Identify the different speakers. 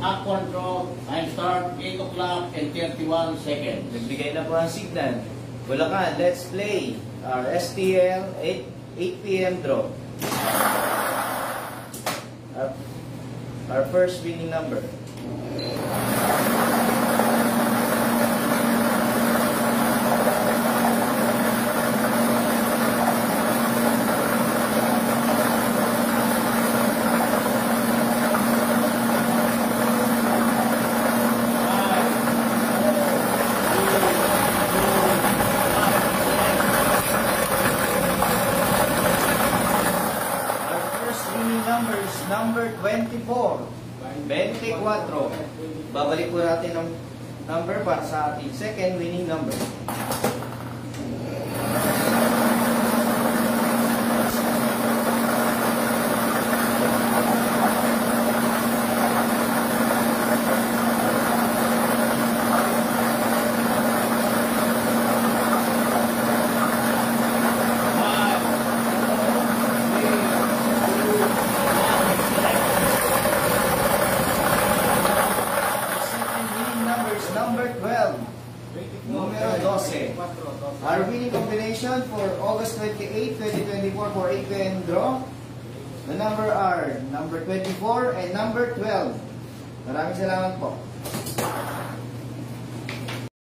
Speaker 1: Aquan draw, time start, 8 o'clock and 31 seconds.
Speaker 2: Nagbigay na po ang signal. Bulacan, let's play our STL 8 p.m. draw. Our first winning number. Number 24. 24. Babalik po natin ang number para sa ating second winning number. Number 12, numero 12. Our winning combination for August 28, 2024 for 8 p.m. draw. The number are number 24 and number 12. Maraming salamat po.